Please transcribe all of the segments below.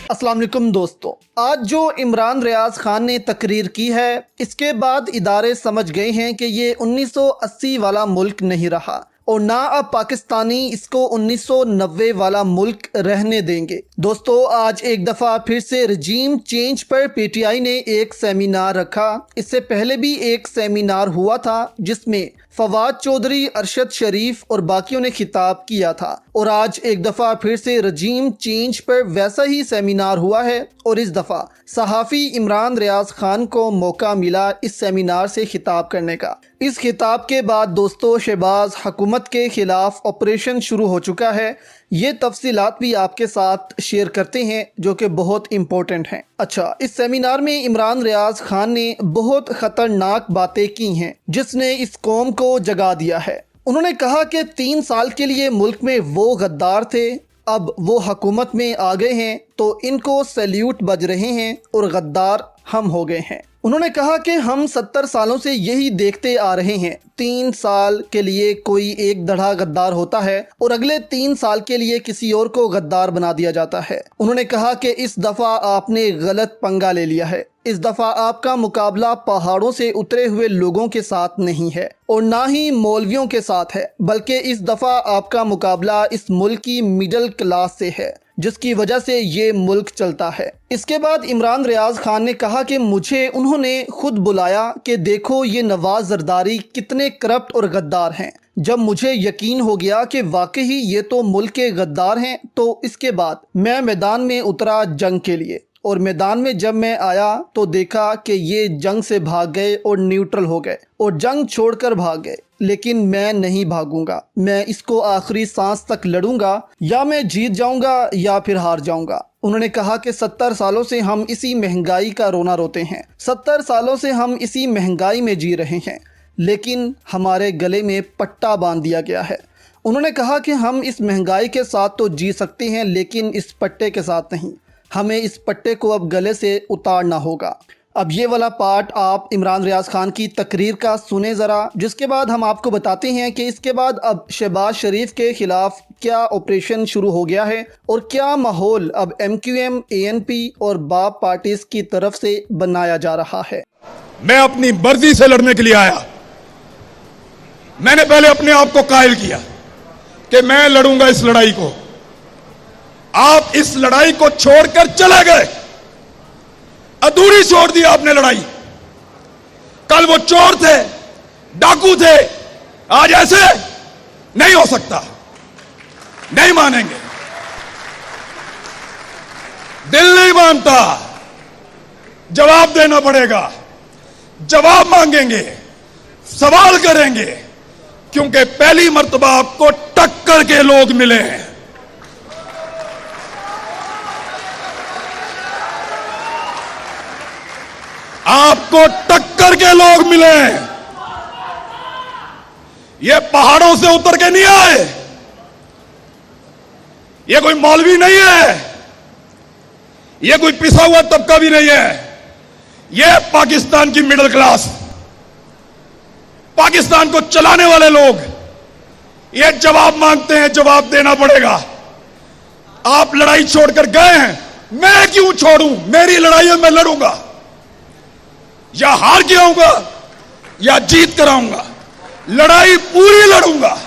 अस्सलाम वालेकुम दोस्तों, आज जो इमरान रियाज खान ने तकरीर की है, इसके बाद इदारे समझ गए हैं कि ये 1980 वाला मुल्क नहीं रहा और ना अब पाकिस्तानी इसको 1990 वाला मुल्क रहने देंगे। दोस्तों, आज एक दफ़ा फिर से रजीम चेंज पर पीटीआई ने एक सेमिनार रखा। इससे पहले भी एक सेमिनार हुआ था जिसमें फवाद चौधरी, अरशद शरीफ और बाकियों ने खिताब किया था और आज एक दफ़ा फिर से रजीम चेंज पर वैसा ही सेमिनार हुआ है और इस दफ़ा सहाफ़ी इमरान रियाज खान को मौका मिला इस सेमिनार से खिताब करने का। इस खिताब के बाद दोस्तों शहबाज हुकूमत के ख़िलाफ़ ऑपरेशन शुरू हो चुका है। ये तफसीलात भी आपके साथ शेयर करते हैं जो कि बहुत इम्पोर्टेंट हैं। अच्छा, इस सेमिनार में इमरान रियाज खान ने बहुत ख़तरनाक बातें की हैं जिसने इस कौम को जगा दिया है। उन्होंने कहा कि 3 साल के लिए मुल्क में वो गद्दार थे, अब वो हुकूमत में आ गए हैं तो इनको सैल्यूट बज रहे हैं और गद्दार हम हो गए हैं। उन्होंने कहा कि हम 70 सालों से यही देखते आ रहे हैं, 3 साल के लिए कोई एक दढ़ा गद्दार होता है और अगले 3 साल के लिए किसी और को गद्दार बना दिया जाता है। उन्होंने कहा कि इस दफ़ा आपने गलत पंगा ले लिया है। इस दफ़ा आपका मुकाबला पहाड़ों से उतरे हुए लोगों के साथ नहीं है और ना ही मौलवियों के साथ है, बल्कि इस दफ़ा आपका मुकाबला इस मुल्क की मिडिल क्लास से है जिसकी वजह से ये मुल्क चलता है। इसके बाद इमरान रियाज खान ने कहा कि मुझे उन्होंने खुद बुलाया कि देखो ये नवाज जरदारी कितने करप्ट और गद्दार हैं। जब मुझे यकीन हो गया कि वाकई ये तो मुल्क के गद्दार हैं तो इसके बाद मैं मैदान में उतरा जंग के लिए और मैदान में जब मैं आया तो देखा कि ये जंग से भाग गए और न्यूट्रल हो गए और जंग छोड़कर भाग गए। लेकिन मैं नहीं भागूंगा, मैं इसको आखिरी सांस तक लड़ूंगा, या मैं जीत जाऊंगा या फिर हार जाऊंगा। उन्होंने कहा कि 70 सालों से हम इसी महंगाई का रोना रोते हैं, 70 सालों से हम इसी महंगाई में जी रहे हैं, लेकिन हमारे गले में पट्टा बांध दिया गया है। उन्होंने कहा कि हम इस महंगाई के साथ तो जी सकते हैं लेकिन इस पट्टे के साथ नहीं, हमें इस पट्टे को अब गले से उतारना होगा। अब ये वाला पार्ट आप इमरान रियाज खान की तकरीर का सुने ज़रा, जिसके बाद हम आपको बताते हैं कि इसके बाद अब शहबाज शरीफ के ख़िलाफ़ क्या ऑपरेशन शुरू हो गया है और क्या माहौल अब MQM, ANP और बाप पार्टीज की तरफ से बनाया जा रहा है। मैं अपनी मर्जी से लड़ने के लिए आया। मैंने पहले अपने आप को कायल किया कि मैं लड़ूंगा इस लड़ाई को। आप इस लड़ाई को छोड़कर चले गए, अधूरी छोड़ दी आपने लड़ाई। कल वो चोर थे, डाकू थे, आज ऐसे नहीं हो सकता, नहीं मानेंगे, दिल नहीं मानता, जवाब देना पड़ेगा, जवाब मांगेंगे, सवाल करेंगे, क्योंकि पहली मर्तबा आपको टक्कर के लोग मिले हैं। आपको टक्कर के लोग मिले हैं। ये पहाड़ों से उतर के नहीं आए, ये कोई मौलवी नहीं है, ये कोई पिसा हुआ तबका भी नहीं है, ये पाकिस्तान की मिडिल क्लास, पाकिस्तान को चलाने वाले लोग, ये जवाब मांगते हैं, जवाब देना पड़ेगा। आप लड़ाई छोड़कर गए हैं, मैं क्यों छोड़ूं? मेरी लड़ाई है, मैं लड़ूंगा, या हार के आऊंगा या जीत कर आऊंगा, लड़ाई पूरी लड़ूंगा।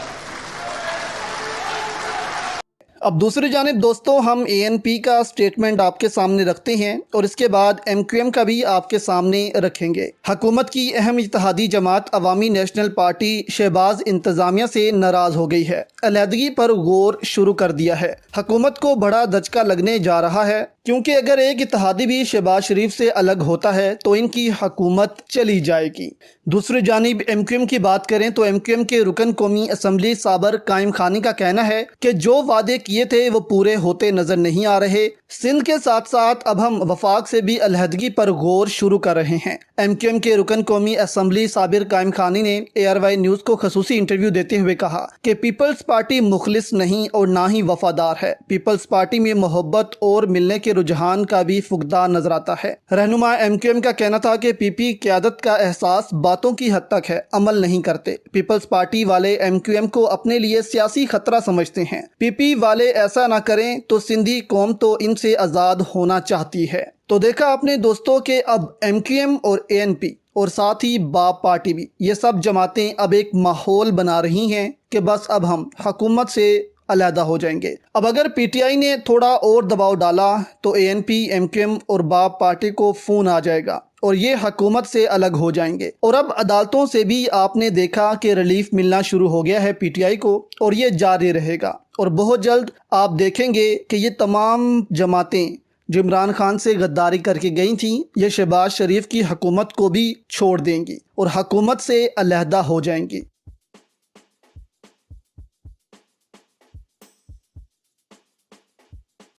अब दूसरी जानिब दोस्तों हम ANP का स्टेटमेंट आपके सामने रखते हैं और इसके बाद MQM का भी आपके सामने रखेंगे। हुकूमत की अहम इत्तेहादी जमात अवामी नेशनल पार्टी शहबाज इंतज़ामिया से नाराज़ हो गई है, अलहदगी पर गौर शुरू कर दिया है। हुकूमत को बड़ा दचका लगने जा रहा है क्योंकि अगर एक इत्तेहादी भी शहबाज शरीफ से अलग होता है तो इनकी हुकूमत चली जाएगी। दूसरी जानिब MQM की बात करें तो MQM के रुकन कौमी असम्बली साबर कायम खानी का कहना है कि जो वादे किए थे वो पूरे होते नजर नहीं आ रहे। सिंध के साथ साथ अब हम वफाक से भी अलहदगी पर गौर शुरू कर रहे हैं। MQM के रुकन कौमी असम्बली साबिर कायम खानी ने ARY न्यूज़ को खसूसी इंटरव्यू देते हुए कहा कि पीपल्स पार्टी मुखलिस नहीं और ना ही वफादार है। पीपल्स पार्टी में मोहब्बत और मिलने के रुझान का भी फुकदार नजर आता है। रहनुमा MQM का कहना था कि PP क़यादत का एहसास बातों की हद तक है, अमल नहीं करते। पीपल्स पार्टी वाले MQM को अपने लिए सियासी खतरा समझते हैं। PP वाले ऐसा ना करें तो सिंधी कौम तो इन سے آزاد ہونا چاہتی ہے۔ تو دیکھا آپ نے دوستوں کہ اب MQM اور ANP اور ساتھ ہی باپ پارٹی بھی، یہ سب جماعتیں اب ایک ماحول بنا رہی ہیں کہ بس اب ہم حکومت سے علیحدہ ہو جائیں گے۔ اب اگر PTI نے تھوڑا اور دباؤ ڈالا تو ANP، MQM اور باپ پارٹی کو فون آ جائے گا اور یہ حکومت سے الگ ہو جائیں گے۔ اور اب عدالتوں سے بھی آپ نے دیکھا کہ ریلیف ملنا شروع ہو گیا ہے PTI کو، اور یہ جاری رہے گا۔ اور بہت جلد آپ دیکھیں گے کہ یہ تمام جماعتیں جو عمران خان سے غداری کر کے گئی تھیں، یہ شہباز شریف کی حکومت کو بھی چھوڑ دیں گی اور حکومت سے علیحدہ ہو جائیں گی۔